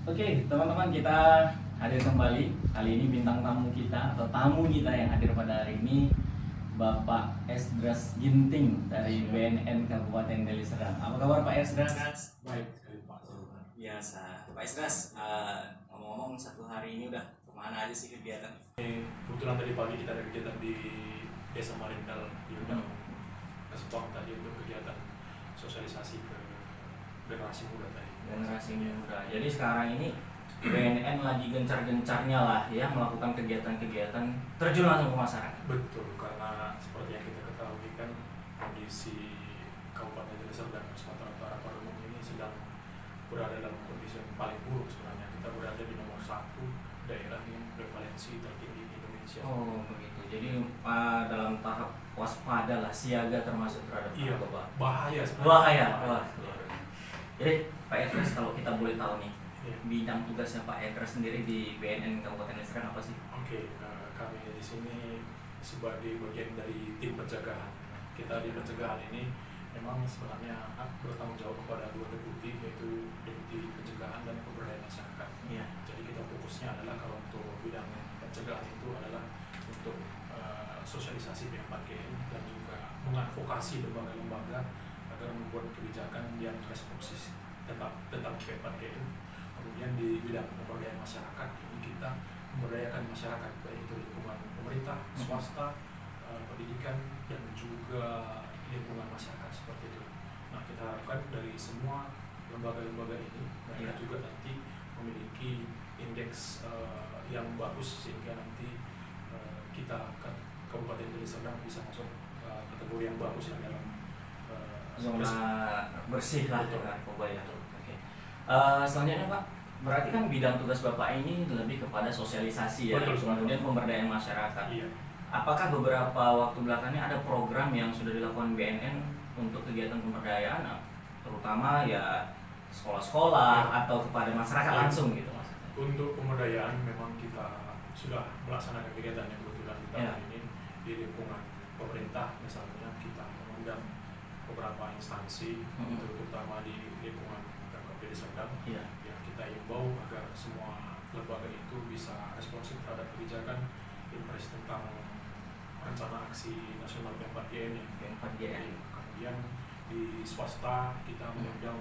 Oke, teman-teman, kita hadir kembali. Kali ini bintang tamu kita atau tamu kita yang hadir pada hari ini Bapak Esdras Ginting dari BNN Kabupaten Deli Serdang. Apa kabar Pak Esdras? Baik sekali Pak Saudara. Biasa. Pak Esdras, ngomong-ngomong satu hari ini udah kemana aja sih kegiatan? Kebetulan tadi pagi kita ada kegiatan di Desa Marindal diundang Kesepong tadi untuk kegiatan sosialisasi ke generasi muda tadi. Generasi muda. Jadi sekarang ini BNN lagi gencar-gencarnya lah ya melakukan kegiatan-kegiatan terjun langsung ke masyarakat. Betul, karena seperti yang kita ketahui kan kondisi Kabupaten Deli Serdang Sumatera Utara pada umumnya ini sedang berada dalam kondisi yang paling buruk sebenarnya. Kita berada di nomor 1 daerah yang prevalensi tertinggi di Indonesia. Oh begitu. Jadi dalam tahap waspada lah, siaga termasuk terhadap Iya, narkoba. bahaya sebenarnya. Bahaya. Wah. Iya. Jadi Pak Edras, kalau kita boleh tahu nih, Iya. bidang tugasnya Pak Edras sendiri di BNN Kabupaten Deli Serdang apa sih? Oke, kami di sini sebagai bagian dari tim pencegahan. Kita di pencegahan ini memang sebenarnya bertanggung jawab kepada dua deputi, yaitu deputi pencegahan dan pemberdayaan masyarakat. Iya. Jadi kita fokusnya adalah kalau untuk bidang pencegahan itu adalah untuk sosialisasi P4GN dan juga mengadvokasi lembaga-lembaga agar membuat kebijakan yang responsif tentang P4GN. Kemudian di bidang pemberdayaan masyarakat ini kita memberdayakan masyarakat baik itu lingkungan pemerintah, swasta, pendidikan dan juga lingkungan masyarakat seperti itu. Nah, kita harapkan dari semua lembaga-lembaga ini mereka juga nanti memiliki indeks yang bagus sehingga nanti kita Kabupaten Deli Serdang bisa masuk kategori yang bagus lah dalam Zona bersih lah Betul. narkoba ya. Oke. Selanjutnya Pak, berarti kan bidang tugas Bapak ini lebih kepada sosialisasi ya, Betul, kemudian pemberdayaan masyarakat. Iya. Apakah beberapa waktu belakangnya ada program yang sudah dilakukan BNN untuk kegiatan pemberdayaan, terutama ya sekolah-sekolah atau kepada masyarakat langsung gitu maksudnya? Untuk pemberdayaan memang kita sudah melaksanakan kegiatan yang kebetulan di tahun ini di lingkungan pemerintah. Misalnya kita mengundang beberapa instansi, terutama di lingkungan Pemkab Deli Serdang, yang kita imbau agar semua lembaga itu bisa responsif terhadap kebijakan impres tentang rencana aksi nasional P4GN ya. P4GN. Kemudian di swasta kita mengundang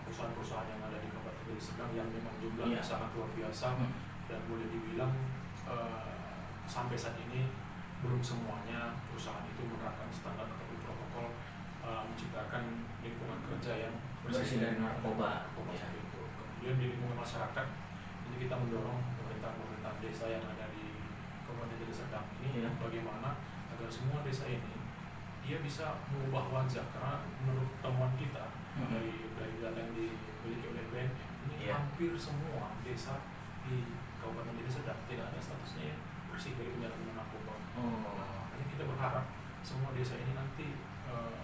perusahaan-perusahaan yang ada di Kabupaten Deli Serdang yang memang jumlahnya sangat luar biasa dan boleh dibilang sampai saat ini belum semuanya perusahaan itu menerapkan standar atau protokol menciptakan lingkungan kerja yang bersih dari narkoba. Seperti itu. Kemudian di lingkungan masyarakat ini kita mendorong pemerintah desa yang ada di Kabupaten Deli Serdang ini bagaimana agar semua desa ini dia bisa mengubah wajah, karena menurut temuan kita dari data yang dimiliki oleh BNN ini hampir semua desa di Kabupaten Deli Serdang tidak ada statusnya yang bersih dari penyalahgunaan narkoba. Makanya kita berharap semua desa ini nanti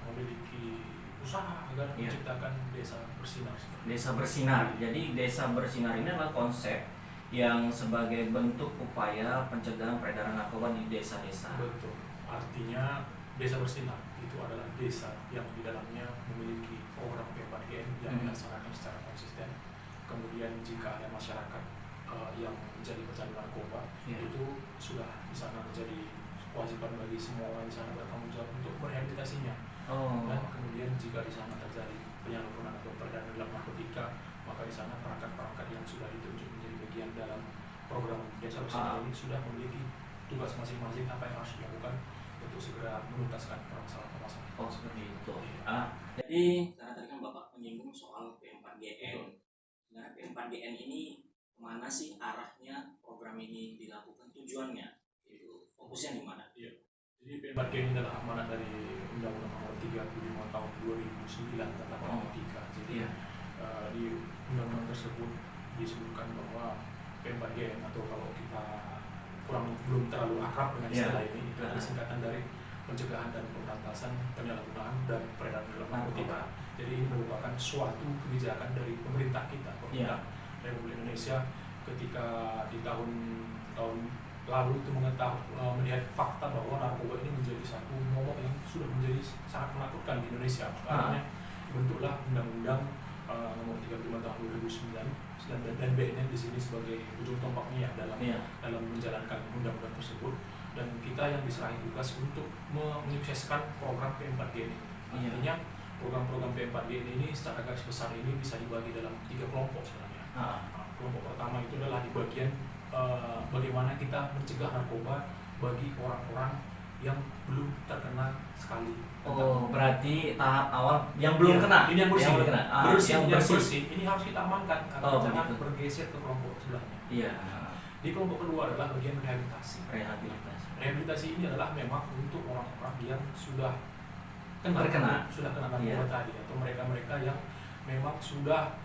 memiliki usaha agar menciptakan desa bersinar. Desa bersinar. Jadi desa bersinar ini adalah konsep yang sebagai bentuk upaya pencegahan peredaran narkoba di desa-desa. Betul. Artinya desa bersinar itu adalah desa yang di dalamnya memiliki program P4GN yang dilaksanakan secara konsisten. Kemudian jika ada masyarakat yang menjadi pecandu narkoba, itu sudah di sana menjadi kewajiban bagi semua orang di sana bertanggung jawab untuk merehabilitasinya. Dan kemudian jika di sana terjadi penyalahgunaan atau peredaran dalam narkotika, maka di sana perangkat-perangkat yang sudah ditunjuk menjadi bagian dalam program desa bersinar ini sudah memiliki tugas masing-masing apa yang harus dilakukan untuk segera menuntaskan permasalahan-permasalahan. Oh seperti itu. Jadi karena tadi kan Bapak menyinggung soal P4GN. Nah P4GN ini kemana sih arahnya program ini dilakukan, tujuannya? Itu fokusnya di mana? Iya. Jadi P4GN ini adalah amanat dari Undang-Undang Nomor 35 Tahun 2009 tentang narkotika. Jadi di undang-undang tersebut disebutkan bahwa P4GN atau kalau kita belum terlalu akrab dengan istilah ini, itu adalah singkatan dari pencegahan dan pemberantasan penyalahgunaan dan peredaran dalam narkotika. Jadi ini merupakan suatu kebijakan dari pemerintah kita, pemerintah Republik Indonesia, ketika di tahun lalu itu melihat fakta bahwa narkoba ini menjadi satu momok yang sudah menjadi sangat menakutkan di Indonesia. Makanya dibentuklah undang-undang nomor 35 tahun 2009 dan BNN di sini sebagai ujung tombaknya dalam menjalankan undang-undang tersebut, dan kita yang diserahi tugas untuk menyukseskan program P4G ini. Artinya program-program P4G ini secara garis besar ini bisa dibagi dalam 3 kelompok sebenarnya. Kelompok pertama itu adalah di bagian bagaimana kita mencegah narkoba bagi orang-orang yang belum terkena sekali. Berarti tahap awal yang belum kena. Ini yang bersih. Yang belum kena. Yang bersih. Ini harus kita amankan karena jangan begitu. bergeser ke kelompok sebelahnya. Iya. Di kelompok kedua adalah bagian rehabilitasi. Rehabilitasi Ini adalah memang untuk orang-orang yang sudah kena narkoba tadi, atau mereka-mereka yang memang sudah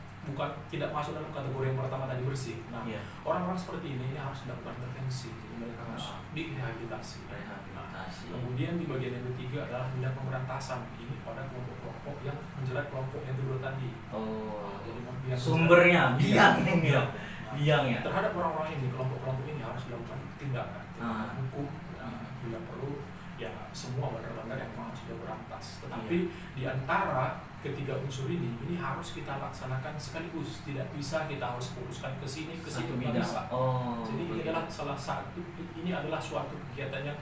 tidak masuk dalam kategori yang pertama tadi, bersih. Nah, orang-orang seperti ini harus dilakukan intervensi, jadi mereka harus direhabilitasi. Kemudian di bagian yang ketiga adalah bidang pemberantasan. Ini pada kelompok-kelompok yang menjerat kelompok yang kedua tadi. Jadi sumbernya biangnya. Terhadap orang-orang ini, kelompok-kelompok ini harus dilakukan tindakan hukum, bila perlu ya semua bandar-bandar yang memang sudah berantas. Tetapi di antara ketiga unsur ini harus kita laksanakan sekaligus. Tidak bisa kita harus fokuskan ke sini, ke situ, tidak bisa. Jadi ini adalah ini adalah suatu kegiatan yang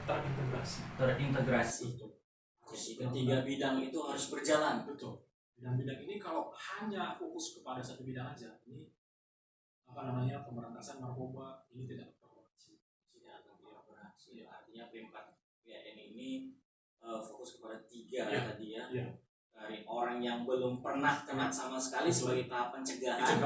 terintegrasi. Betul. Jadi ketiga bidang itu harus berjalan. Betul. Bidang-bidang ini kalau hanya fokus kepada satu bidang aja, ini pemberantasan narkoba ini tidak berhasil. Artinya P4GN ini fokus kepada 3 tadi ya. Dari orang yang belum pernah kena sama sekali sebagai tahap pencegahan,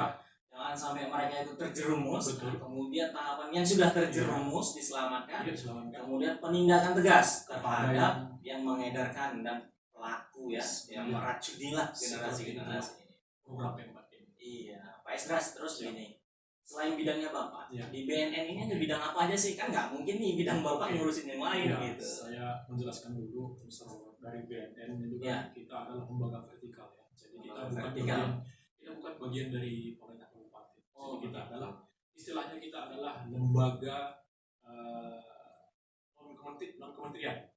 jangan sampai mereka itu terjerumus. Kemudian tahapan yang sudah terjerumus diselamatkan. Kemudian penindakan tegas terhadap yang mengedarkan dan pelaku yang meracunilah generasi-generasi ini. Program P4G. Iya, Pak Esdras, terus ini selain bidangnya Bapak, di BNN ini ada bidang apa aja sih? Kan nggak mungkin nih bidang Bapak ngurusin yang lain gitu. Saya menjelaskan dulu dari BNN juga kita adalah lembaga vertikal ya. Jadi kita bukan bagian dari pemerintah kabupaten. Jadi kita adalah istilahnya kita adalah lembaga non kementerian.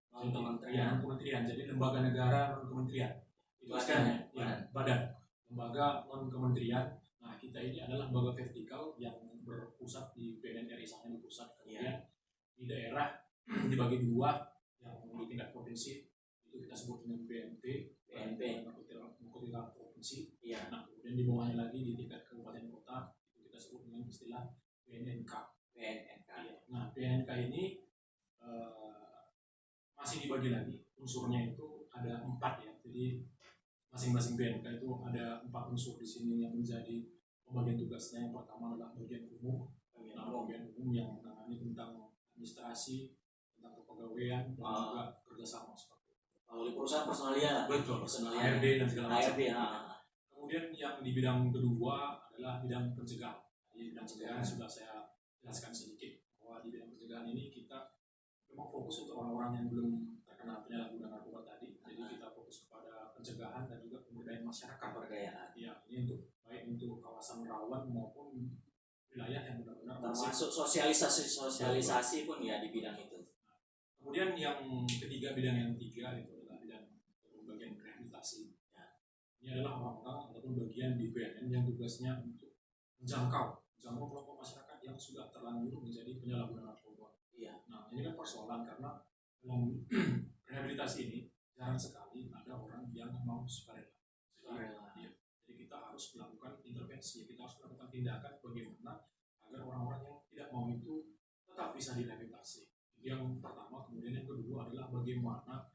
Jadi lembaga negara non kementerian. Itu istilahnya. Badan. Lembaga non kementerian. Nah, kita ini adalah lembaga vertikal yang berpusat di BNN RI sana di pusat, kemudian di daerah dibagi 2, yang di tingkat provinsi itu kita sebut dengan BNP provinsi. Nah, kemudian di bawahnya lagi di tingkat kabupaten kota itu kita sebut dengan istilah BNNK. Nah, BNNK ini masih dibagi lagi unsurnya, itu ada 4 ya. Jadi masing-masing BNK itu ada 4 unsur di sini yang menjadi pembagian tugasnya. Yang pertama adalah bagian umum yang menangani tentang administrasi, tentang kepegawaian, dan juga kerjasama seperti itu. Kalau di perusahaan personalia, HRD dan segala macam. Kemudian yang di bidang kedua adalah bidang pencegahan. Di bidang pencegahan sudah saya jelaskan sedikit bahwa di bidang pencegahan ini kita memang fokus untuk orang-orang yang belum terkena penyalahgunaan narkoba tadi. Jadi kita fokus kepada pencegahan dan juga pemberdayaan masyarakat. Ini baik untuk kawasan rawan maupun wilayah yang benar-benar termasuk sosialisasi pun ya di bidang itu. Kemudian yang ketiga, bidang yang ketiga itu adalah bagian rehabilitasi. Ini adalah orang-orang ataupun bagian di BNN yang tugasnya untuk menjangkau kelompok masyarakat yang sudah terlanjur menjadi penyalahguna narkoba. Nah, ini kan persoalan karena dalam rehabilitasi ini jarang sekali ada orang yang mau sukarela. Jadi kita harus melakukan intervensi, kita harus melakukan tindakan bagaimana agar orang-orang yang tidak mau itu tetap bisa direhabilitasi. Yang pertama. Kemudian yang kedua adalah bagaimana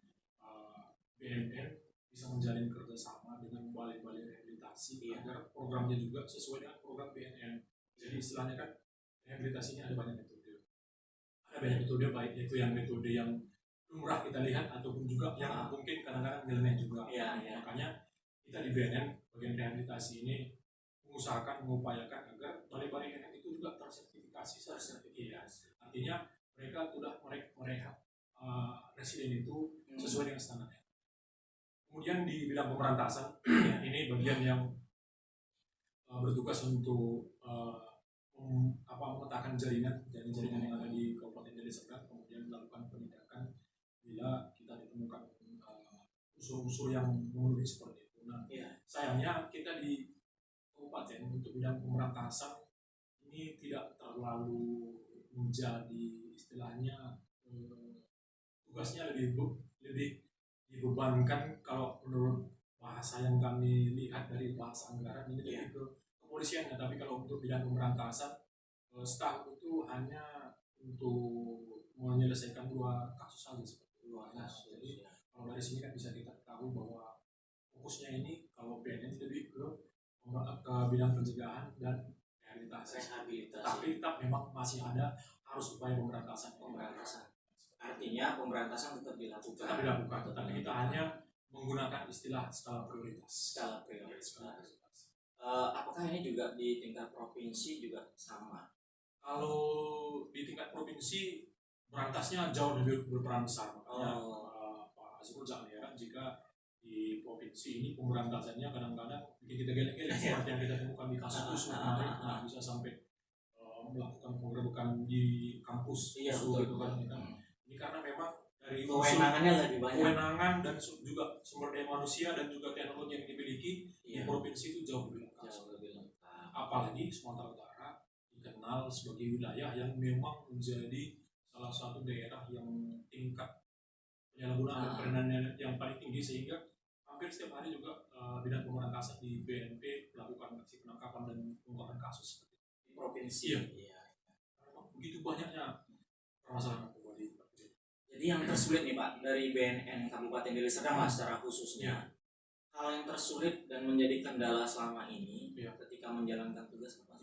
BNN bisa menjalin kerjasama dengan balai-balai rehabilitasi agar programnya juga sesuai dengan program BNN. Jadi istilahnya kan rehabilitasinya ada banyak metode. Baik itu yang metode yang lumrah kita lihat ataupun juga yang mungkin kadang-kadang nyeleneh juga. Makanya kita di BNN bagian rehabilitasi ini mengupayakan agar balai-balai rehab itu juga tersertifikasi. Artinya mereka sudah merehab residen itu sesuai dengan standarnya. Kemudian di bidang pemberantasan, ini bagian yang bertugas untuk memetakan jaringan yang ada di Kabupaten Deli Serdang, kemudian melakukan penindakan bila kita ditemukan unsur-unsur yang memenuhi seperti itu. Nah, sayangnya kita di kabupaten untuk bidang pemberantasan ini tidak terlalu menjadi istilahnya tugasnya lebih dibebankan kalau menurut bahasa yang kami lihat dari bahasa anggaran ini lebih ke kepolisiannya. Tapi kalau untuk bidang pemberantasan staf itu hanya untuk menyelesaikan 2 kasus saja seperti itu. Jadi kalau dari sini kan bisa kita ketahui bahwa fokusnya ini kalau BNN lebih ke bidang pencegahan dan rehabilitasi. Tapi tetap memang masih ada harus upaya pemberantasan. Artinya pemberantasan tetap dilakukan. Tetapi kita hanya menggunakan istilah skala prioritas. Apakah ini juga di tingkat provinsi juga sama? Kalau di tingkat provinsi berantasnya jauh lebih berperan besar. Makanya Pak Azrul jangan heran jika di provinsi ini pemberantasannya kadang-kadang bikin kita geleng-geleng seperti yang kita temukan di kasus kemarin, bisa sampai melakukan penggerebekan di kampus gitu kan. Ini karena memang dari kewenangannya lebih banyak. Kewenangan dan juga sumber daya manusia dan juga teknologi yang dimiliki di provinsi itu jauh lebih lengkap. Apalagi Sumatera Utara dikenal sebagai wilayah yang memang menjadi salah satu daerah yang tingkat penyalahgunaan dan peredaran yang paling tinggi, sehingga hampir setiap hari juga bidang pemberantasan di BNP melakukan aksi penangkapan dan pengungkapan kasus di provinsi. Begitu banyaknya permasalahan. Jadi yang tersulit nih Pak dari BNN Kabupaten Deli Serdang secara khususnya, hal yang tersulit dan menjadi kendala selama ini ketika menjalankan tugas apa?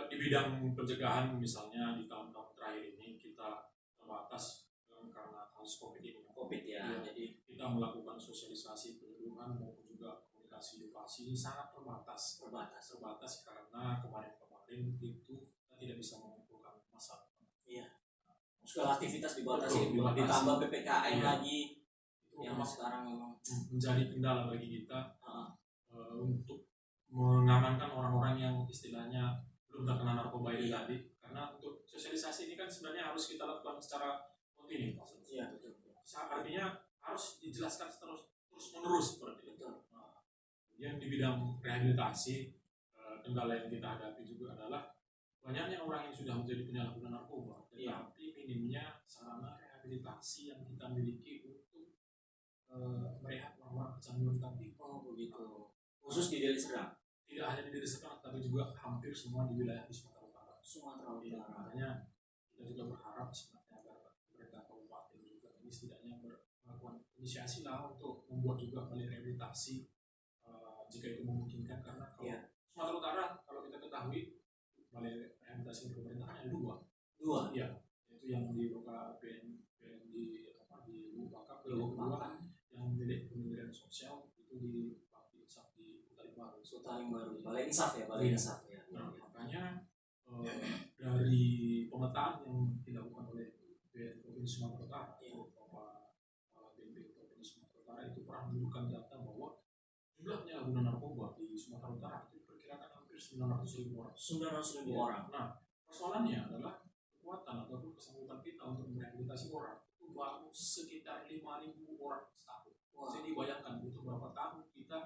Di bidang pencegahan misalnya di tahun-tahun terakhir ini kita terbatas karena kasus COVID ini. Jadi kita melakukan sosialisasi penyeluruhan maupun juga komunikasi edukasi ini sangat terbatas karena kemarin itu kita tidak bisa mengumpulkan massa. Segala aktivitas dibatasi, ditambah PPKM lagi itu yang sekarang memang menjadi kendala bagi kita untuk mengamankan orang-orang yang istilahnya belum terkena narkoba ini tadi, karena untuk sosialisasi ini kan sebenarnya harus kita lakukan secara kontinu. Artinya harus dijelaskan terus menerus seperti itu. Kemudian di bidang rehabilitasi, kendala yang kita hadapi juga adalah banyaknya orang yang sudah menjadi penyalahguna narkoba, tetapi minimnya sarana rehabilitasi yang kita miliki untuk merehab orang-orang kecanduan tadi. Begitu. Khusus di Deli Serdang? Tidak hanya di Deli Serdang, tapi juga hampir semua di wilayah di Sumatera Utara. Makanya kita juga berharap sebenarnya agar pemerintah kabupaten juga ini setidaknya melakukan inisiasi lah untuk membuat juga balai rehabilitasi jika itu memungkinkan, karena kalau Sumatera Utara kalau kita ketahui balai rehabilitasi pemerintahan ada dua, yaitu yang di Bukaka, yang milik Kementerian Sosial itu di Insaf di Kutaling Baru, Balai Insaf ya. Makanya dari pemetaan yang dilakukan oleh Provinsi Sumatera Utara, BNP Provinsi Sumatera Utara itu pernah menunjukkan data bahwa jumlah penyalahguna narkoba di Sumatera Utara itu diperkirakan hampir 900.000 orang. Nah, persoalannya adalah kekuatan ataupun kesanggupan kita untuk merehabilitasi orang itu baru sekitar 5.000 orang setahun. Jadi bayangkan butuh berapa tahun kita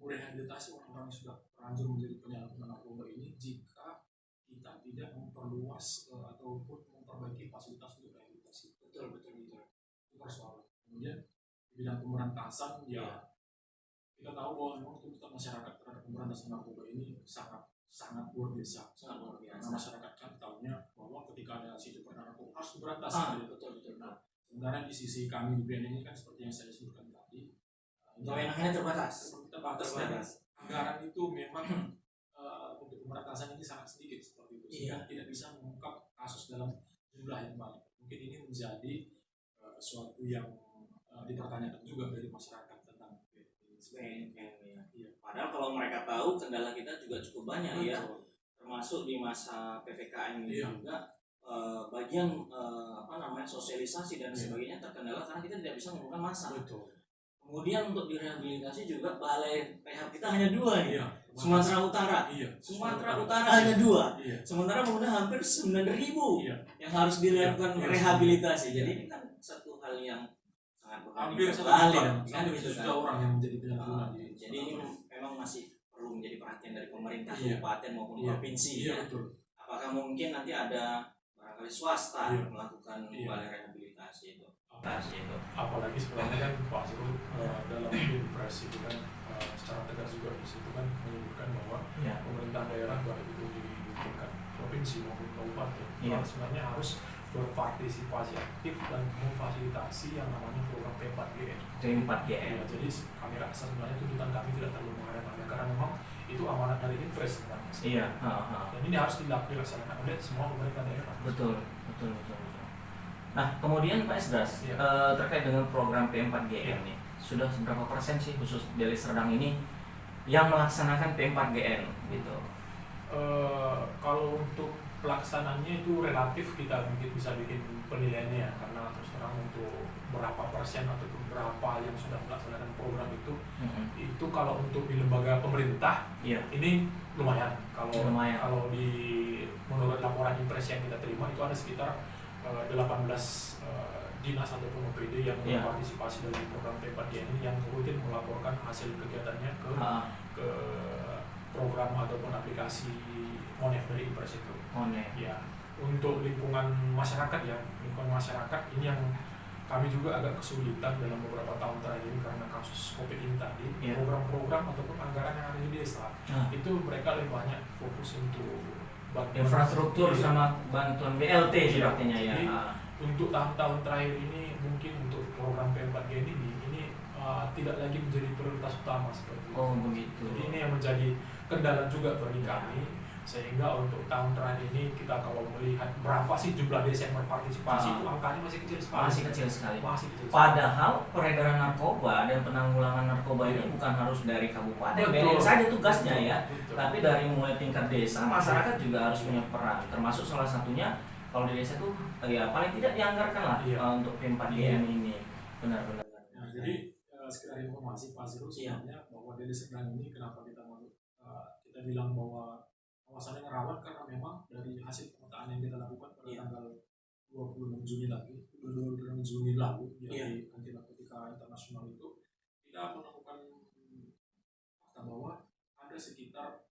merehabilitasi orang-orang yang sudah terlanjur menjadi penyalahguna narkoba ini jika kita tidak memperluas ataupun memperbaiki fasilitas untuk rehabilitasi. Betul. Itu persoalan. Kemudian di bidang pemberantasan kita tahu bahwa memang tuntutan masyarakat terhadap pemberantasan narkoba ini sangat luar biasa. Karena masyarakat kan tahunya bahwa ketika ada situ narkoba harus diberantas. Betul. Nah, sementara di sisi kami di BNN ini kan seperti yang saya sebutkan tadi, kewenangannya terbatas. Anggaran itu memang untuk pemberantasan ini sangat sedikit seperti itu, sehingga tidak bisa mengungkap kasus dalam jumlah yang banyak. Mungkin ini menjadi suatu yang dipertanyakan juga dari masyarakat tentang BNN. Padahal kalau mereka tahu kendala kita juga cukup banyak termasuk di masa PPKM ini juga bagian sosialisasi dan sebagainya terkendala karena kita tidak bisa menggunakan massa. Kemudian untuk direhabilitasi juga balai rehab kita hanya 2 nih. Sumatera Utara. Sumatera Utara hanya 2. Sementara kemudian hampir 9.000 yang harus dilakukan rehabilitasi. Jadi ini kan satu hal yang sangat hampir balik kan orang yang menjadi penyalahguna. Jadi ini memang masih perlu menjadi perhatian dari pemerintah Iya. kabupaten maupun Iya. provinsi Iya, ya. betul. Apakah mungkin nanti ada barangkali swasta Iya. melakukan Iya. balai rehabilitasi itu? Apalagi sebenarnya kan Pak Zul dalam impres itu kan secara tegas juga di situ kan menyebutkan bahwa Ya. pemerintah daerah baik itu di tingkat provinsi maupun kabupaten Iya. sebenarnya harus berpartisipasi aktif dan memfasilitasi yang namanya program P4GN. P4GN. Ya, jadi kami rasa sebenarnya tuntutan kami tidak terlalu mengarah-arah karena memang itu amanat dari impres sebenarnya. Iya. Dan ini harus dilaksanakan oleh semua pemerintah daerah. Betul. Nah, kemudian Pak Esdras, Iya. terkait dengan program P4GN nih, sudah seberapa persen sih khusus Deli Serdang ini yang melaksanakan P4GN gitu? Kalau untuk pelaksanaannya itu relatif kita mungkin bisa bikin penilaiannya karena terus terang untuk berapa persen atau berapa yang sudah melaksanakan program itu kalau untuk di lembaga pemerintah Iya. ini lumayan. Kalau Lumayan. kalau menurut laporan impres yang kita terima itu ada sekitar 18 dinas ataupun OPD yang Iya. berpartisipasi dalam program P4GN ini yang rutin melaporkan hasil kegiatannya ke program ataupun aplikasi Monef dari impres itu. Ya, untuk lingkungan masyarakat ini yang kami juga agak kesulitan dalam beberapa tahun terakhir ini karena kasus COVID ini tadi. Iya. Program-program ataupun anggaran yang ada di desa itu mereka lebih banyak fokus untuk bantuan Infrastruktur Iya. sama bantuan BLT sih Iya. artinya ya. Jadi, untuk tahun-tahun terakhir ini mungkin untuk program P4GN ini tidak lagi menjadi prioritas utama seperti itu. Oh begitu. Jadi ini yang menjadi kendala juga bagi kami, sehingga untuk tahun terakhir ini kita kalau melihat berapa sih jumlah desa yang berpartisipasi itu angkanya masih kecil sekali. Masih kecil sekali. Masih kecil sekali. Padahal peredaran narkoba dan penanggulangan narkoba ini bukan harus dari kabupaten, BNN saja tugasnya ya. Betul. Tapi dari mulai tingkat desa, masyarakat juga harus punya peran. Termasuk salah satunya kalau di desa tuh ya paling tidak dianggarkan lah Iya. untuk P4GN ini. Benar-benar. Nah, jadi sekedar informasi Pak Zul sebenarnya bahwa Deli Serdang ini kenapa kita bilang bahwa kawasannya rawan karena memang dari hasil pemetaan yang kita lakukan pada tanggal 26 Juni lalu di Anti Narkotika Internasional itu kita menemukan fakta bahwa ada sekitar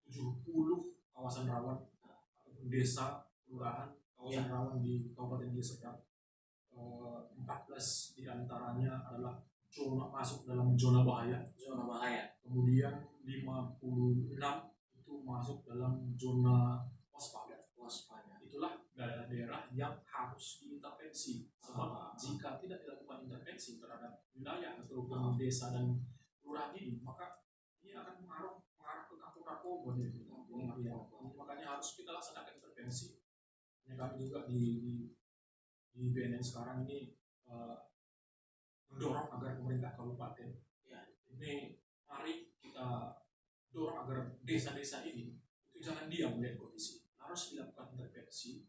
70 kawasan rawan ataupun desa kelurahan kawasan rawan di Kabupaten Deli Serdang. 14 diantaranya adalah masuk dalam zona bahaya. Kemudian 56 itu masuk dalam zona waspada. Itulah daerah-daerah yang harus diintervensi. Sebab jika tidak dilakukan intervensi terhadap wilayah ataupun desa dan kelurahan ini, maka ini akan mengarah ke kampung narkoba. Makanya harus kita laksanakan intervensi. Kami juga di BNN sekarang ini mendorong agar pemerintah kabupaten ini mari kita dorong agar desa-desa ini itu jangan diam melihat kondisi, harus dilakukan intervensi,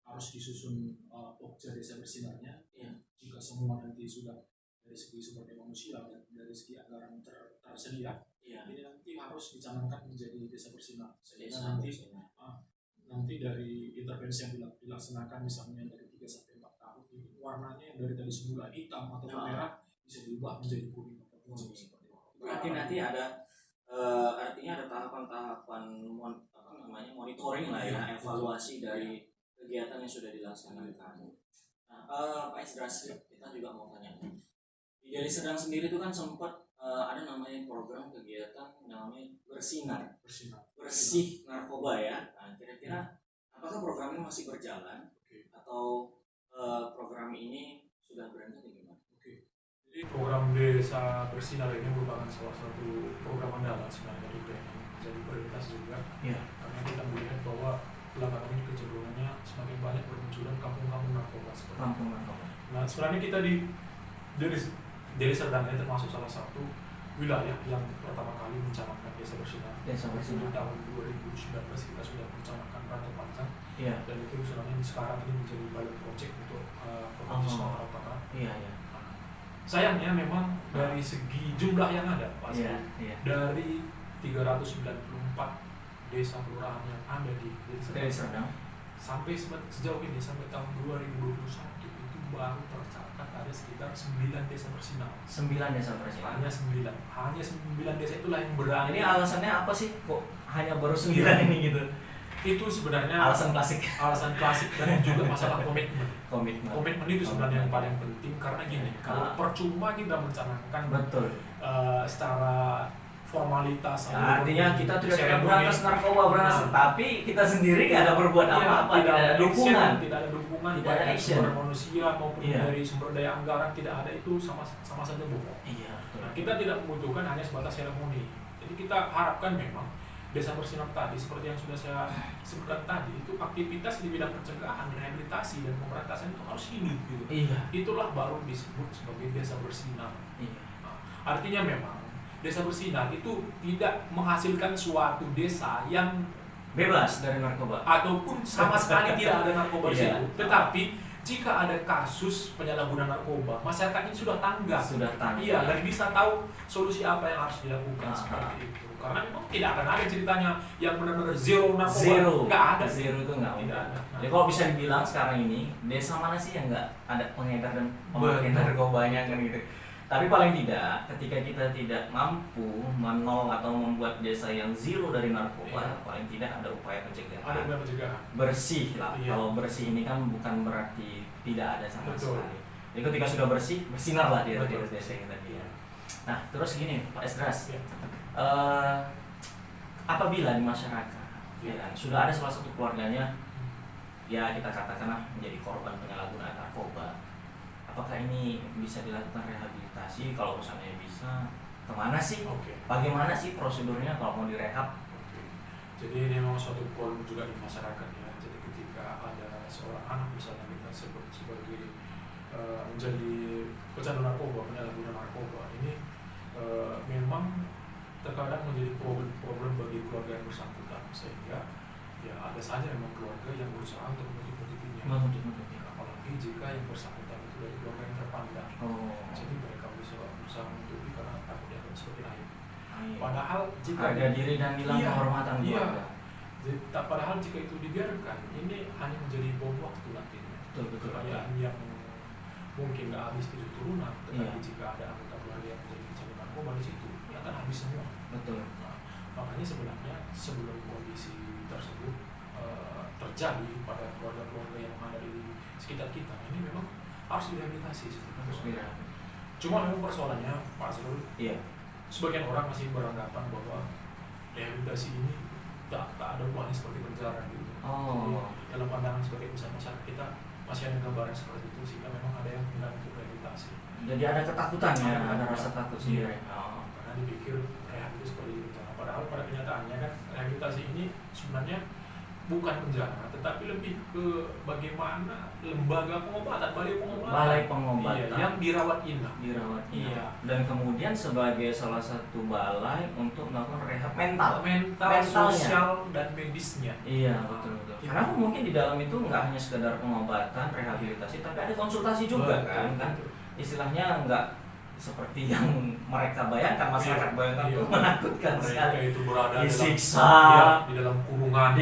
harus disusun pokja desa bersinarnya. Jika semua nanti sudah dari segi sumber daya manusia dan dari segi anggaran tersedia, ini nanti harus dicanangkan menjadi desa bersinar. Sehingga nanti dari intervensi yang dilaksanakan misalnya dari 3 sampai 4 tahun ini warnanya yang dari tadi semula hitam atau merah bisa diubah menjadi kuning atau seperti itu. Berarti nanti ada artinya ada tahapan-tahapan monitoring lah ya, evaluasi dari kegiatan yang sudah dilaksanakan. Nah, Pak Esdras, kita juga mau tanya. Di Deli Serdang sendiri itu kan sempat ada namanya program kegiatan yang namanya bersih narkoba ya. Nah, kira-kira apakah program ini masih berjalan atau program ini sudah berhenti atau gimana? Jadi program Desa Bersinar ini merupakan salah satu program andalan sebenarnya dari BNN, jadi prioritas juga. Karena kita melihat bahwa belakangan ini kecenderungannya semakin banyak bermunculan kampung-kampung narkoba seperti itu. Nah, sebenarnya kita di Deli Serdang ini termasuk salah satu wilayah yang pertama kali mencanangkan Desa Bersinar. Di tahun 2019 kita sudah mencanangkan Rantau Panjang. Dan itu sebenarnya sekarang ini menjadi pilot project untuk Provinsi Sumatera Utara. Sayangnya memang dari segi jumlah yang ada, pasti dari 394 desa kelurahan yang ada di Deli Serdang sampai sejauh ini sampai tahun 2021 itu baru tercatat ada sekitar 9 desa bersinar. 9 desa bersinar. Hanya 9 desa itulah yang berani. Ini alasannya apa sih kok hanya baru 9 ini gitu? Itu sebenarnya Alasan klasik dan juga masalah komitmen. Komitmen Itu sebenarnya yang paling penting, karena gini, kalau percuma kita merencanakan betul secara formalitas. Artinya kita tidak ada berantas narkoba, tapi kita sendiri nggak ada berbuat apa-apa, tidak ada dukungan, tidak ada tidak ada dari action. sumber manusia maupun dari sumber daya anggaran, tidak ada, itu sama saja bohong. Nah, kita tidak membutuhkan hanya sebatas seremoni. Jadi kita harapkan memang desa bersinar tadi, seperti yang sudah saya sebutkan tadi, itu aktivitas di bidang pencegahan, rehabilitasi dan pemberantasan itu harus hidup gitu. Itulah baru disebut sebagai desa bersinar. Nah, artinya memang desa bersinar itu tidak menghasilkan suatu desa yang bebas dari narkoba ataupun sama sekali tidak ada narkoba di situ. Tetapi jika ada kasus penyalahgunaan narkoba, masyarakat ini sudah tanggap. Iya, dan bisa tahu solusi apa yang harus dilakukan seperti itu. Karena memang tidak akan ada ceritanya yang benar-benar zero narkoba. Nggak ada. Zero itu nggak ada. Jadi kalau bisa dibilang sekarang ini, desa mana sih yang nggak ada pengedar dan pemakai narkobanya kan gitu. Tapi paling tidak, ketika kita tidak mampu menol atau membuat desa yang zero dari narkoba, paling tidak ada upaya pencegahan. Ada upaya pencegahan. Bersih lah. Kalau bersih ini kan bukan berarti tidak ada sama sekali. Jadi ketika sudah bersih, bersinarlah di desa yang tadi ya. Nah, terus gini Pak Esdras, apabila di masyarakat ya kan, sudah ada salah satu keluarganya ya kita katakanlah menjadi korban penyalahgunaan narkoba, apakah ini bisa dilakukan rehabilitasi? Kalau misalnya bisa, kemana sih? Bagaimana sih prosedurnya kalau mau direhab? Jadi ini memang suatu problem juga di masyarakat ya. Jadi ketika ada seorang anak misalnya kita sebut sebagai menjadi pecandu narkoba, penyalahguna narkoba, ini memang terkadang menjadi problem bagi keluarga yang bersangkutan, sehingga ya ada saja memang keluarga yang berusaha untuk menutup-nutupinya. Apalagi jika yang bersangkutan itu dari keluarga yang terpandang. Jadi mereka berusaha menutupi karena takut dianggap seperti aib. Padahal jika harga diri dan nilai kehormatan keluarga. Padahal jika itu dibiarkan, ini hanya menjadi bom waktu nantinya. Keadaan yang mungkin nggak habis 7 turunan, tetapi jika ada anggota keluarga yang menjadi pecandu narkoba di situ, ya akan habis semua. Nah, makanya sebenarnya sebelum kondisi tersebut terjadi pada keluarga-keluarga yang ada di sekitar kita, ini memang harus direhabilitasi. Cuma memang persoalannya Pak Azrul, sebagian orang masih beranggapan bahwa rehabilitasi ini tak ada hubungannya seperti penjara gitu. Jadi dalam pandangan sebagai masyarakat kita masih ada gambaran seperti itu, sehingga memang ada yang enggan untuk rehabilitasi. Jadi ada ketakutan ya, ada rasa takut sendiri. Karena dipikir rehab itu seperti penjara. Padahal pada kenyataannya kan rehabilitasi ini sebenarnya bukan penjara, tetapi lebih ke bagaimana lembaga pengobatan, balai pengobatan yang dirawat inap. Dan kemudian sebagai salah satu balai untuk melakukan rehab mental, sosial dan medisnya. Betul. Karena mungkin di dalam itu nggak hanya sekedar pengobatan, rehabilitasi, tapi ada konsultasi juga kan. Istilahnya nggak seperti yang mereka bayangkan, masyarakat bayangkan itu menakutkan sekali. Mereka itu berada disiksa di dalam kurungan,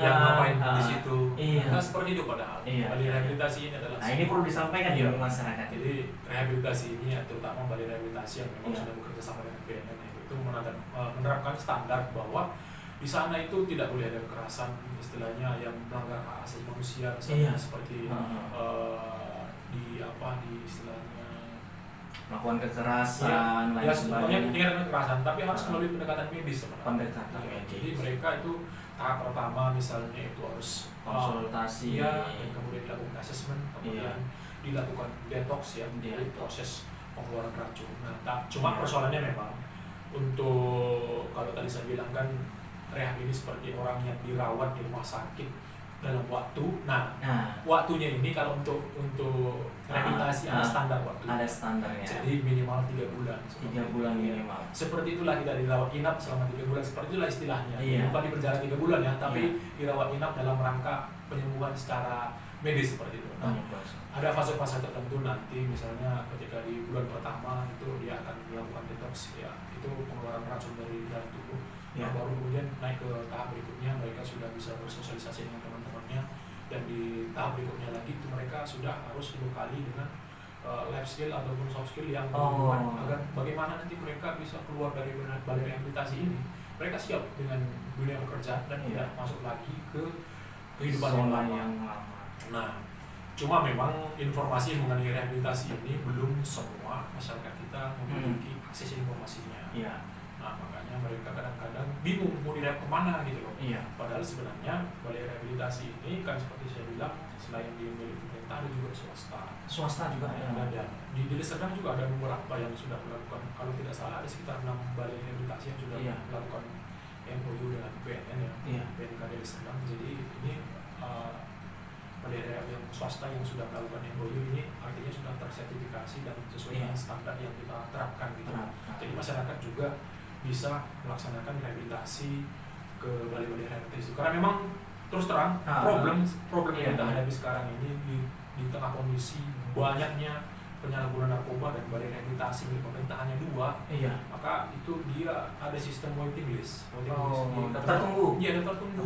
yang ngapain di situ. Nah, seperti itu padahal. Balai rehabilitasi ini adalah. Nah, ini perlu disampaikan di masyarakat. Jadi rehabilitasi ini, terutama balai rehabilitasi yang memang sudah bekerja sama dengan BNN, itu menerapkan standar bahwa di sana itu tidak boleh ada kekerasan, istilahnya yang melanggar hak asasi manusia, seperti di istilahnya melakukan kekerasan, lain sebagainya. Tinggal kekerasan, tapi harus melalui pendekatan medis sebenarnya. Jadi mereka itu tahap pertama misalnya itu harus konsultasi, dan kemudian dilakukan assessment, kemudian dilakukan detox ya, proses pengeluaran racun. Nah, cuma persoalannya memang untuk kalau tadi saya bilang kan rehab ini seperti orang yang dirawat di rumah sakit dalam waktu. Nah, waktunya ini kalau untuk rehabilitasi ada standar waktu. Ada standarnya. Jadi minimal 3 bulan. 3 bulan minimal. Seperti itulah kita dirawat inap selama 3 bulan. Seperti itulah istilahnya. Bukan di penjara 3 bulan ya, tapi dirawat inap dalam rangka penyembuhan secara medis seperti itu. Nah, ada fase-fase tertentu nanti, misalnya ketika di bulan pertama itu dia akan melakukan detox ya, itu pengeluaran racun dari dalam tubuh. Nah, baru kemudian naik ke tahap berikutnya, mereka sudah bisa bersosialisasi dengan teman-temannya, dan di tahap berikutnya lagi itu mereka sudah harus dibekali dengan life skill ataupun soft skill yang Oh. agar bagaimana nanti mereka bisa keluar dari balai rehabilitasi ini, mereka siap dengan dunia pekerjaan dan tidak masuk lagi ke kehidupan yang Zona lama. yang lama. Nah, cuma memang informasi mengenai rehabilitasi ini belum semua masyarakat kita memiliki akses informasinya. Iya. Nah, makanya mereka kadang-kadang bingung mau direhab kemana gitu loh. Iya. Padahal sebenarnya balai rehabilitasi ini kan seperti saya bilang, selain di milik pemerintah ada juga swasta. Swasta juga Yang ada di Deli Serdang juga ada beberapa yang sudah melakukan, kalau tidak salah ada sekitar 6 balai rehabilitasi yang sudah melakukan MOU dengan BNN ya, BNK Deli Serdang. Jadi ini balai rehab yang swasta yang sudah melakukan MOU ini artinya sudah tersertifikasi dan sesuai dengan standar yang kita terapkan gitu. Jadi masyarakat juga bisa melaksanakan rehabilitasi ke balai-balai rehabilitasi. Karena memang terus terang problem yang kita hadapi sekarang ini di tengah kondisi banyaknya penyalahgunaan narkoba dan balai rehabilitasi milik pemerintah hanya 2, maka itu dia ada sistem waiting list. Daftar tunggu. Iya, daftar tunggu.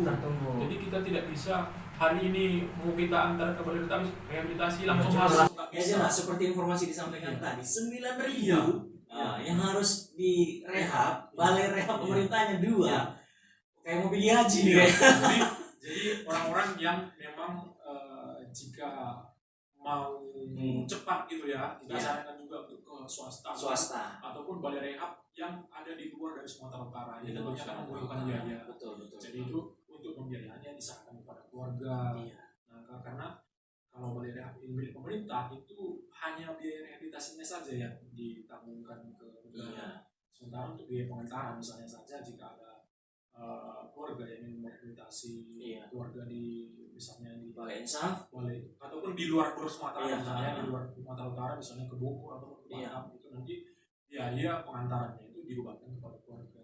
Jadi kita tidak bisa hari ini mau kita antar ke balai rehabilitasi langsung masuk. Ya jelas seperti informasi disampaikan tadi 9.000 yang harus direhab, balai rehab pemerintahnya 2, kayak mau pergi haji. Jadi orang-orang yang memang jika mau cepat gitu ya, kita sarankan juga untuk ke swasta ataupun balai rehab yang ada di luar dari Sumatera Utara. Ini tentunya kan membutuhkan biaya. Betul. Jadi itu untuk pembiayaannya diserahkan kepada keluarga. Nah, karena kalau balai rehab milik pemerintah itu hanya biaya rehabilitasinya saja yang ditanggungkan ke negara. Sementara untuk biaya pengantaran misalnya saja jika ada keluarga yang ingin merehabilitasi keluarga di misalnya di Balai Insaf, ataupun di luar Sumatera misalnya di luar Sumatera Utara misalnya ke Bogor atau ke Batam itu nanti biaya pengantarannya itu dibebankan kepada keluarga.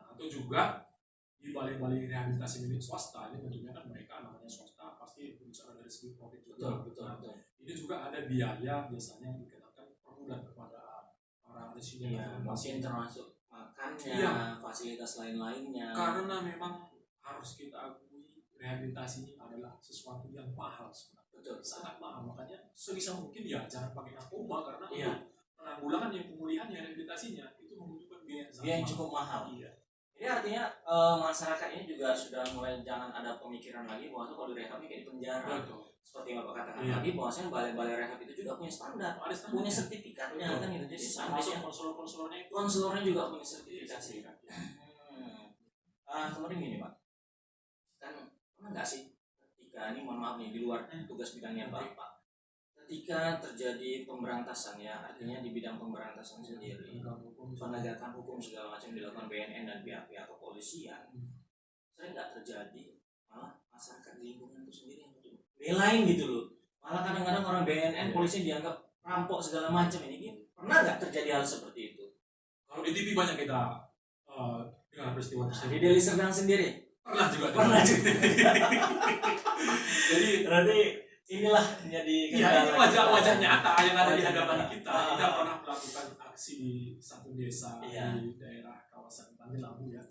Nah, atau juga di balai-balai rehabilitasi milik swasta ini tentunya kan mereka namanya swasta pasti bicara dari segi profit juga. Betul. Ini juga ada biaya biasanya yang dikenakan per bulan kepada para residen. mungkin termasuk makannya, fasilitas lain-lainnya. Karena memang harus kita akui rehabilitasi ini adalah sesuatu yang mahal sebenarnya. Betul, sangat mahal. Makanya sebisa mungkin jangan pakai narkoba karena untuk penanggulangan yang pemulihannya rehabilitasinya itu membutuhkan biaya yang cukup mahal. Jadi artinya masyarakat ini juga sudah mulai jangan ada pemikiran lagi bahwa kalau direhab ini kayak di penjara. Betul. Seperti yang Bapak katakan tadi, bahwasanya balai-balai rehab itu juga punya standar, punya sertifikatnya kan gitu. Jadi seandainya konselornya juga punya sertifikasi. Kemudian gini Pak, kan pernah nggak sih ketika ini mohon maaf nih di luar tugas bidangnya Bapak, ketika terjadi pemberantasan ya, artinya di bidang pemberantasan sendiri, penegakan hukum segala macam dilakukan BNN dan pihak-pihak kepolisian, saya nggak terjadi malah masyarakat di lingkungan itu sendiri yang belain gitu loh. Malah kadang-kadang orang BNN polisi dianggap rampok segala macam ini pernah nggak terjadi hal seperti itu? Kalau di TV banyak kita dengar peristiwa tersebut. Di Deli Serdang sendiri pernah juga. Jadi berarti inilah jadi ini wajah nyata yang ada di hadapan kita. Kita pernah melakukan aksi di satu desa di daerah kawasan Pantai Labu ya.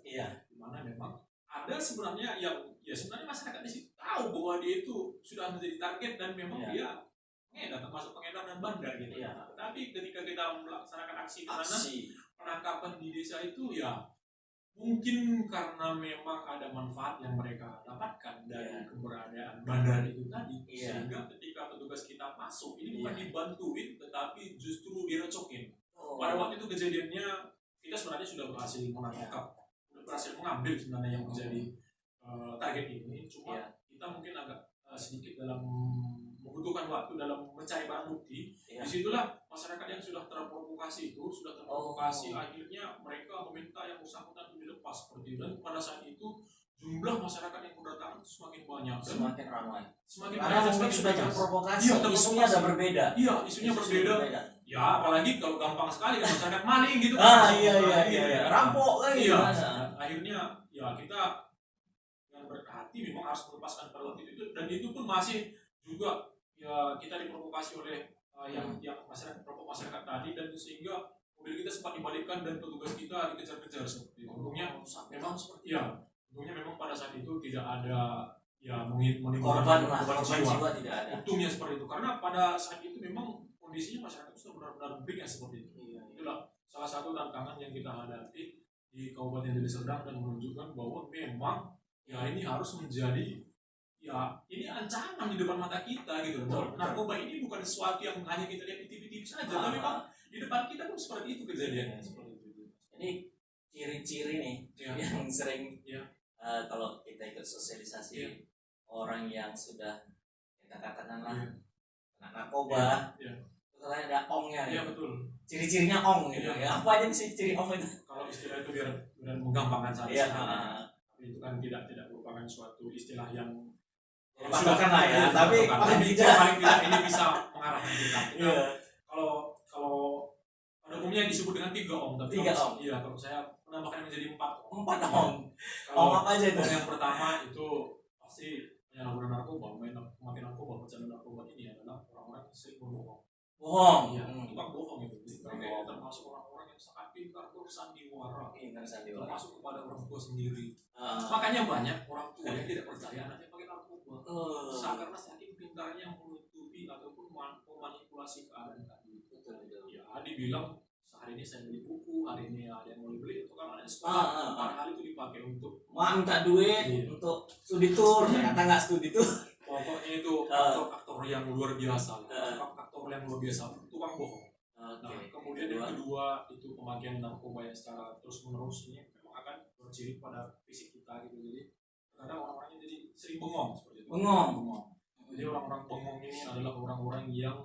Di mana memang ada sebenarnya yang sebenarnya masyarakat di situ tahu bahwa dia itu sudah menjadi target dan memang dia termasuk pengedar dan bandar gitu. Tapi ketika kita melaksanakan aksi di sana, penangkapan di desa itu mungkin karena memang ada manfaat yang mereka dapatkan dari keberadaan bandar itu tadi, sehingga ketika petugas kita masuk ini bukan dibantuin tetapi justru direcokin. Pada waktu itu kejadiannya kita sebenarnya sudah berhasil mengambil sebenarnya yang menjadi target ini, cuma kita mungkin agak sedikit dalam membutuhkan waktu dalam mencari barang bukti. Disitulah masyarakat yang sudah terprovokasi akhirnya mereka meminta yang bersangkutan untuk dilepas seperti itu. Dan pada saat itu jumlah masyarakat yang berdatangan semakin banyak dan semakin ramai. Karena mungkin sudah terprovokasi, isunya ada berbeda. Isunya berbeda. Ya apalagi kalau gampang sekali kan masyarakat maling gitu. Rampok lagi. Akhirnya kita yang berhati memang harus melepaskan pada waktu itu, dan itu pun masih juga kita diprovokasi oleh yang masyarakat tadi, dan sehingga mobil kita sempat dibalikkan dan petugas kita dikejar-kejar seperti itu. Untungnya memang pada saat itu tidak ada ya menimbulkan korban jiwa tidak ada. Untungnya seperti itu, karena pada saat itu memang kondisinya masyarakat sudah benar-benar beringas seperti itu. Itulah salah satu tantangan yang kita hadapi di Kabupaten Deli Serdang, dan menunjukkan bahwa memang ya ini harus menjadi, ya ini ancaman di depan mata kita gitu. Narkoba ini bukan sesuatu yang hanya kita lihat di TV-TV saja, tapi memang di depan kita pun seperti itu kejadiannya. Seperti itu. Ini ciri-ciri nih yang sering kalau kita ikut sosialisasi orang yang sudah kita katakanlah kena narkoba, itu ada ongnya. Iya betul. Ciri-cirinya ong gitu ya. Apa aja sih ciri ong itu? Kalau istilah itu biar menggampangkan saja. Itu kan tidak merupakan suatu istilah yang dipatahkan lah ya, tapi paling tidak ini bisa mengarahkan kita. Kalau pada umumnya disebut dengan 3 om, tapi kalau saya menambahkan menjadi 4 om. 4 om. Om apa aja itu? Yang pertama itu pasti penyalahgunaan narkoba, memakai narkoba, pecandu narkoba ini adalah orang-orang yang sering berbohong. Tukang bohong itu. Mereka termasuk orang-orang yang sangat pintar bersandiwara, termasuk kepada orang tua sendiri. Makanya banyak orang tua yang tidak percaya anaknya pakai narkoba, karena saking pintarnya menutupi ataupun memanipulasi keadaan tadi. Ya, dibilang sehari ini saya beli buku, hari ini ada yang mau dibeli, itu kan ada sekolah. Padahal itu dipakai untuk minta duit untuk studi tour, ternyata nggak studi tour. Pokoknya itu aktor yang luar biasa, tukang bohong. Kemudian yang kedua itu pemakaian narkoba yang secara terus menerus ini memang akan berciri pada fisik kita gitu. Jadi kadang orang-orangnya jadi sering bengong seperti itu. Bengong. Jadi orang-orang bengong ini adalah orang-orang yang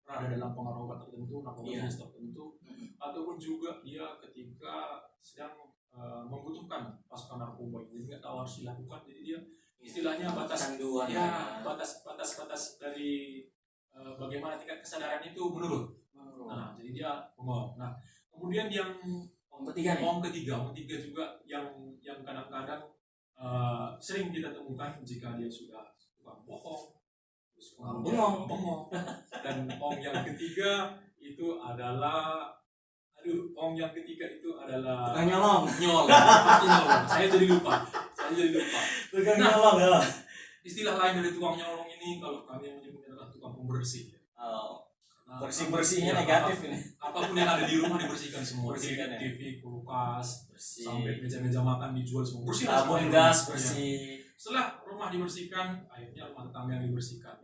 berada dalam pengaruh obat tertentu, narkoba jenis tertentu, ataupun juga dia ketika sedang membutuhkan pasukan narkoba, jadi nggak tahu harus dilakukan, jadi dia istilahnya batas dari bagaimana tingkat kesadaran itu menurun. Nah, jadi dia bengong. Nah, kemudian yang ketiga juga yang kadang-kadang sering kita temukan jika dia sudah tukang bohong, bengong. Dan yang ketiga itu adalah tukang nyolong. Saya jadi lupa. Tukang nyolong ya. Istilah lain dari tukang nyolong ini kalau kami menyebutnya adalah tukang pembersih. Bersih-bersihnya negatif ini. Apapun yang ada di rumah dibersihkan semua. TV, kulkas, sampai meja-meja makan dijual semua. Bersih. Tabung gas bersih. Setelah rumah dibersihkan, akhirnya rumah tetangga yang dibersihkan.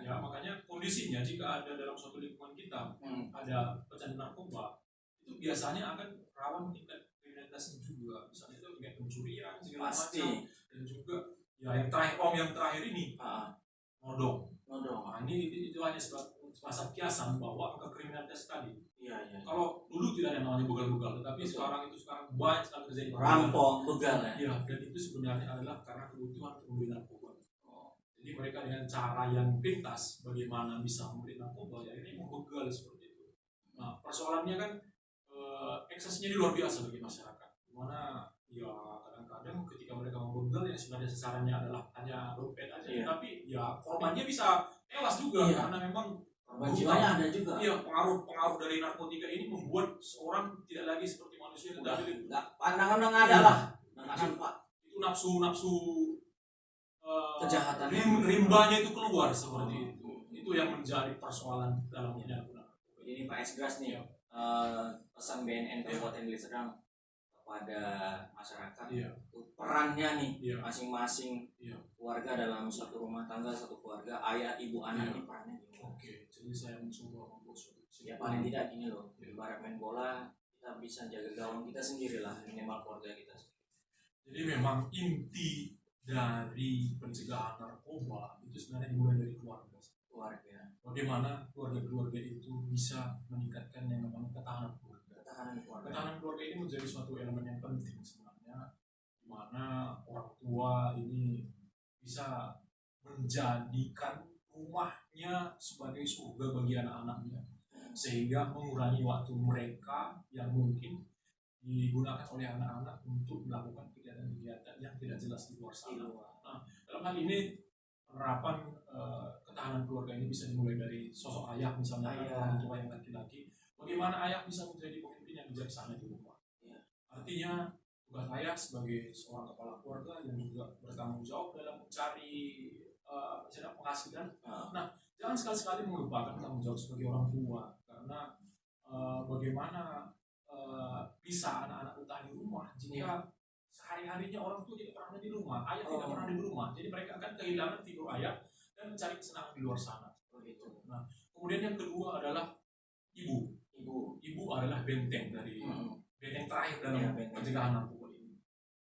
Ya, makanya kondisinya jika ada dalam suatu lingkungan kita ada pecandu narkoba, itu biasanya akan rawan tingkat kriminalitasnya juga. Misalnya itu tingkat pencurian segala macam, dan juga ya yang terakhir ini nodong. Nah, ini itu hanya semacam kiasan bahwa angka kriminalitas tadi. Kalau dulu tidak ada yang namanya begal-begal, tetapi sekarang banyak sekali terjadi rampok, begal ya. Dan itu sebenarnya adalah karena kebutuhan untuk membeli narkoba. Jadi mereka dengan cara yang pintas bagaimana bisa membeli narkoba, ya ini membegal seperti itu. Nah, persoalannya kan eksesnya ini luar biasa bagi masyarakat. Dimana ya kadang-kadang ketika mereka membegal yang sebenarnya sasarannya adalah hanya dompet aja, tapi ya korbannya bisa tewas juga karena memang korban jiwanya ada juga. Iya, pengaruh dari narkotika ini membuat seorang tidak lagi seperti manusia, tetapi pandangan yang ada lah. Itu nafsu kejahatan rimbanya itu keluar seperti itu. Itu yang menjadi persoalan dalam penyalahgunaan. Ini Pak Esdras nih, pesan BNN Kabupaten Deli Serdang kepada masyarakat, perannya nih masing-masing keluarga dalam satu rumah tangga, satu keluarga, ayah, ibu, anak ini perannya gimana? Oke, jadi saya mencoba membuat suatu ya paling tidak gini loh, ibarat main bola kita bisa jaga gawang kita sendiri lah, minimal keluarga kita. Jadi memang inti dari pencegahan narkoba itu sebenarnya dimulai dari keluarga. Bagaimana keluarga itu bisa meningkatkan yang namanya ketahanan keluarga. Ketahanan keluarga ini menjadi suatu elemen yang penting sebenarnya, di mana orang tua ini bisa menjadikan rumahnya sebagai surga bagi anak-anaknya, sehingga mengurangi waktu mereka yang mungkin digunakan oleh anak-anak untuk melakukan kegiatan-kegiatan yang tidak jelas di luar sana. Nah, dalam hal ini penerapan ketahanan keluarga ini bisa dimulai dari sosok ayah, misalnya orang tua yang laki-laki. Bagaimana ayah bisa menjadi pemimpin yang bijaksana di rumah? Artinya tugas saya sebagai seorang kepala keluarga yang juga bertanggung jawab dalam mencari penghasilan. Nah, jangan sekali-sekali melupakan tanggung jawab sebagai orang tua, karena bagaimana bisa anak-anak bertahan di rumah jika sehari-harinya orang tua tidak pernah ada di rumah, ayah tidak pernah ada di rumah, jadi mereka akan kehilangan figur ayah dan mencari kesenangan di luar sana. Nah, kemudian yang kedua adalah ibu. Ibu adalah benteng dari benteng terakhir dalam pencegahan narkoba ini.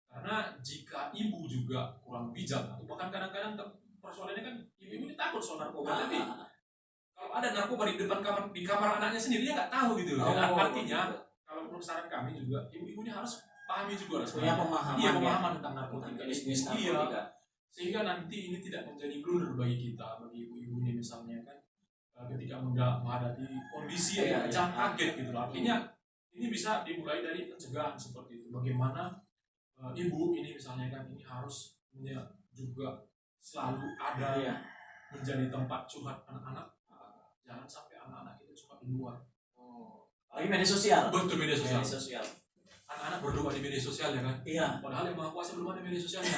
Karena jika ibu juga kurang bijak, atau bahkan kadang-kadang persoalannya kan ibu ini takut soal narkoba, tapi kalau ada narkoba di depan kamar anaknya sendiri dia nggak tahu gitu. Artinya kalau menurut saran kami juga ibu-ibunya harus pahami juga punya pemahaman tentang narkotika. Bisnis narkotika. Sehingga nanti ini tidak menjadi blunder bagi kita, bagi ibu-ibu ini misalnya kan ketika menghadapi kondisi yang jangan kaget gitu. Artinya ini bisa dimulai dari pencegahan seperti itu. Bagaimana ibu ini misalnya kan ini harus juga selalu ada menjadi tempat curhat anak-anak. Jangan sampai anak-anak itu curhat di luar. Lagi media sosial. Betul, media sosial. Anak-anak berdoa di media sosial ya kan? Iya. Padahal yang Maha Kuasa belum ada media sosialnya.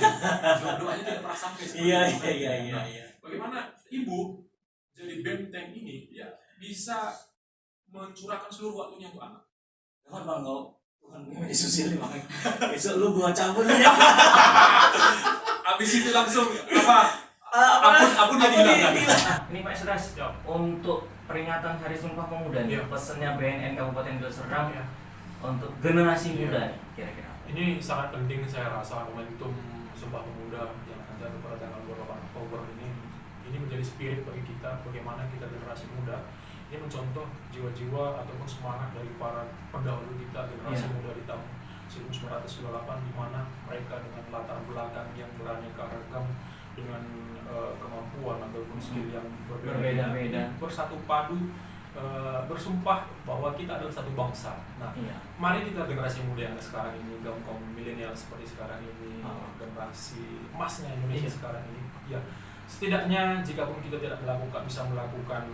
Doanya tidak pernah sampai. Iya. Bagaimana ibu jadi benteng ini ya bisa mencurahkan seluruh waktunya untuk anak. Jangan bang, bukan media sosial nih makanya. Besok lu gua cabut ya. Abis itu langsung apun jadi hilang. Ini Pak Esdras, untuk peringatan Hari Sumpah Pemuda nih, pesannya BNN Kabupaten Deli Serdang untuk generasi muda nih kira-kira. Ini sangat penting saya rasa momentum Sumpah Pemuda yang akan jatuh pada tanggal 28 Oktober ini menjadi spirit bagi kita, bagaimana kita generasi muda ini mencontoh jiwa-jiwa ataupun semangat dari para pendahulu kita, generasi muda di tahun 1998, di mana mereka dengan latar belakang yang beraneka ragam, dengan kemampuan ataupun skill yang berbeda-beda bersatu padu, bersumpah bahwa kita adalah satu bangsa. Nah, mari kita generasi muda yang sekarang ini, kaum milenial seperti sekarang ini, generasi emasnya Indonesia sekarang ini, ya setidaknya jika pun kita tidak bisa melakukan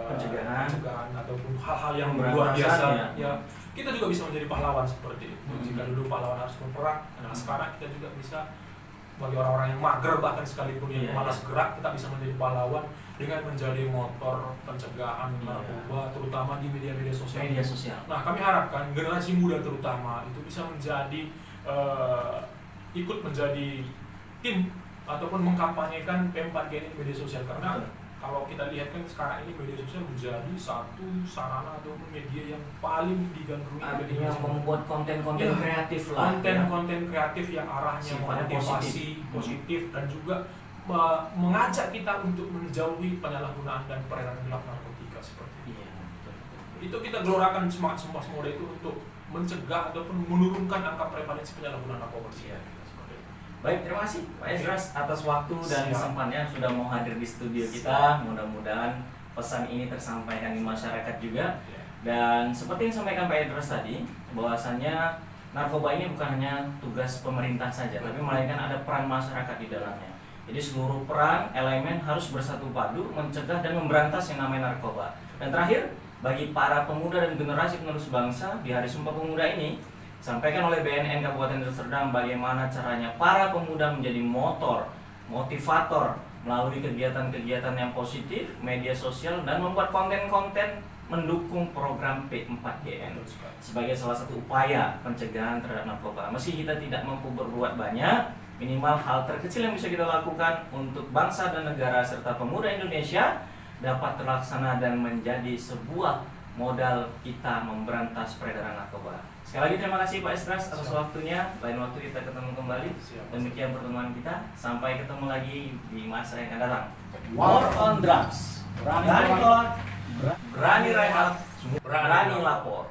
pencegahan ataupun hal-hal yang luar biasa, ya kita juga bisa menjadi pahlawan seperti itu. Jika dulu pahlawan harus berperang, nah sekarang kita juga bisa bagi orang-orang yang mager bahkan sekalipun yang malas gerak, kita bisa menjadi pahlawan dengan menjadi motor pencegahan narkoba, terutama di media-media sosial. Nah, kami harapkan generasi muda terutama itu bisa menjadi ikut menjadi tim ataupun mengkampanyekan P4G ini media sosial, karena kalau kita lihat kan sekarang ini media sosial menjadi satu sarana ataupun media yang paling digandrungi. Artinya membuat konten-konten kreatif lah. Konten-konten kreatif yang arahnya motivasi positif dan juga mengajak kita untuk menjauhi penyalahgunaan dan peredaran gelap narkotika seperti itu. Itu kita gelorakan semangat Sumpah Pemuda itu untuk mencegah ataupun menurunkan angka prevalensi penyalahgunaan narkoba. Baik, terima kasih Pak Esdras atas waktu dan kesempatannya sudah mau hadir di studio kita. Mudah-mudahan pesan ini tersampaikan di masyarakat juga. Dan seperti yang disampaikan Pak Esdras tadi, bahwasannya narkoba ini bukan hanya tugas pemerintah saja, tapi melainkan ada peran masyarakat di dalamnya. Jadi seluruh peran elemen harus bersatu padu mencegah dan memberantas yang namanya narkoba. Dan terakhir, bagi para pemuda dan generasi penerus bangsa di Hari Sumpah Pemuda ini, sampaikan oleh BNN Kabupaten Deli Serdang bagaimana caranya para pemuda menjadi motivator melalui kegiatan-kegiatan yang positif, media sosial, dan membuat konten-konten mendukung program P4GN sebagai salah satu upaya pencegahan terhadap narkoba. Meski kita tidak mampu berbuat banyak, minimal hal terkecil yang bisa kita lakukan untuk bangsa dan negara serta pemuda Indonesia dapat terlaksana dan menjadi sebuah modal kita memberantas peredaran narkoba. Sekali lagi terima kasih Pak Esdras atas waktunya. Lain waktu kita ketemu kembali. Demikian pertemuan kita. Sampai ketemu lagi di masa yang akan datang. War on drugs. Berani tolak, berani rehat, berani lapor.